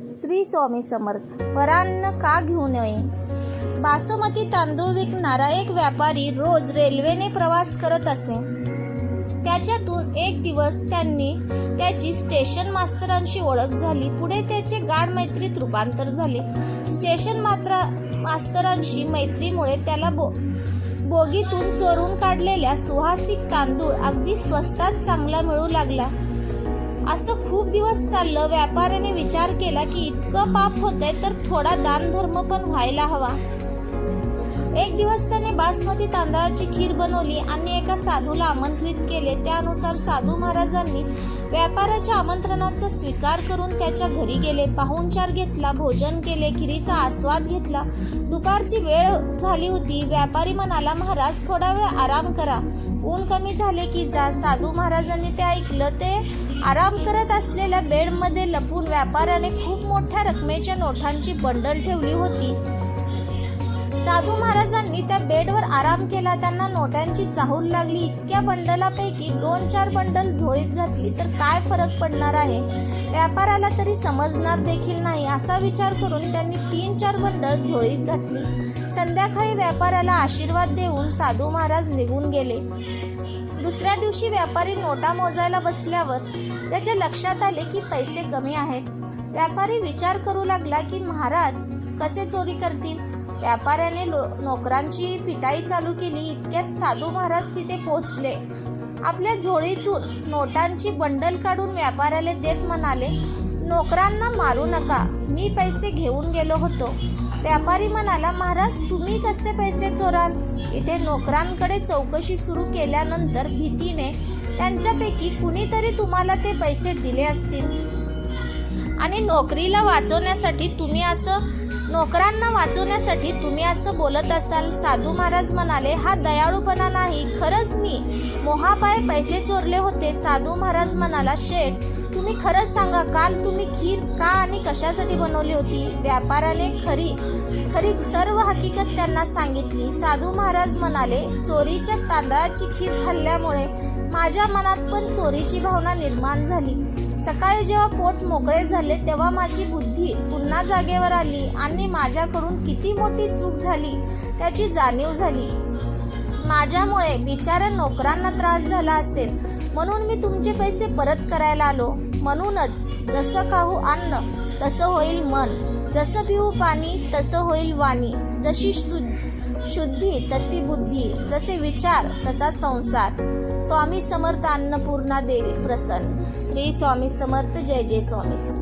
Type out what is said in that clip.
श्री स्वामी समर्थ. परान्न का घेऊ नये. बासमती तांदूळ विकणारा एक व्यापारी रोज रेल्वेने प्रवास करत असे. त्याच्यातून एक दिवस त्यांनी त्याची स्टेशन मास्तरांशी ओळख झाली. पुढे त्याचे गाढ मैत्रीत रूपांतर झाले. स्टेशन मास्तरांशी मैत्रीमुळे त्याला बोगीतून चोरून काढलेल्या सुहासिक तांदूळ अगदी स्वस्तात चांगला मिळू लागला. असं खूप दिवस चाललं. व्यापाऱ्याने विचार केला की इतकं पाप होतंय तर थोडा दानधर्म पण व्हायला हवा. एक दिवस त्याने बासमती तांदळाची खीर बनवली आणि एका साधूला आमंत्रित केले. त्यानुसार साधू महाराजांनी व्यापाऱ्याच्या आमंत्रणाचा स्वीकार करून त्याच्या घरी गेले. पाहुणचार घेतला, भोजन केले, खिरीचा आस्वाद घेतला. दुपारची वेळ झाली होती. व्यापारी म्हणाला, महाराज थोडा वेळ आराम करा, ऊन कमी झाले की जा. साधू महाराजांनी ते ऐकलं. ते आराम करत असलेल्या बेडमध्ये लपून व्यापाऱ्याने खूप मोठ्या रकमेच्या नोटांची बंडल ठेवली होती. साधू महाराजांनी त्या बेडवर आराम केला. त्यांना नोटांची चाहूल लागली. इतक्या बंडलापैकी 2-4 बंडल झोळीत घातली तर काय फरक पडणार आहे, व्यापाराला तरी समजणार देखील नाही, असा विचार करून त्यांनी 3-4 बंडल झोळीत घातली. संध्याकाळी व्यापाराला आशीर्वाद देऊन साधू महाराज निघून गेले. दुसऱ्या दिवशी व्यापारी नोटा मोजायला बसल्यावर त्याच्या लक्षात आले की पैसे कमी आहेत. व्यापारी विचार करू लागला की महाराज कसे चोरी करतील. व्यापाऱ्याने नोकरांची पिटाई चालू केली. इतक्यात साधू महाराज तिथे पोहोचले. आपल्या झोळीतून नोटांची बंडल काढून व्यापाऱ्याला देत म्हणाले, नोकरांना मारू नका, मी पैसे घेऊन गेलो होतो. व्यापारी म्हणाला, महाराज तुम्ही कसे पैसे चोराल. इथे नोकरांकडे चौकशी सुरू केल्यानंतर भीतीने त्यांच्यापैकी कुणीतरी तुम्हाला ते पैसे दिले असतील आणि नोकरांना वाचवण्यासाठी तुम्ही असं बोलत असाल. साधू महाराज म्हणाले, हा दयाळूपणा नाही, खरंच मी मोहापायी पैसे चोरले होते. साधू महाराज म्हणाला, शेठ तुम्ही खरंच सांगा, काल तुम्ही खीर का आणि कशासाठी बनवली होती. व्यापाऱ्याने खरी सर्व हकीकत त्यांना सांगितली. साधू महाराज म्हणाले, चोरीच्या तांदळाची खीर खाल्ल्यामुळे माझ्या मनात पण चोरीची भावना निर्माण झाली. सकाळी जेव्हा पोट मोकळे झाले तेव्हा माझी बुद्धी पुन्हा जागेवर आली आणि माझ्याकडून किती मोठी चूक झाली त्याची जाणीव झाली. माझ्यामुळे बिचाऱ्या नोकरांना त्रास झाला असेल म्हणून मी तुमचे पैसे परत करायला आलो. म्हणूनच जसं खाऊ अन्न तसं होईल मन, जसं पिऊ पाणी तसं होईल वाणी, जशी शुद्धी तशी बुद्धी, जसे विचार तसा संसार. स्वामी समर्थ. अन्नपूर्णा देवी प्रसन्न. श्री स्वामी समर्थ. जय जय स्वामी समर्थ.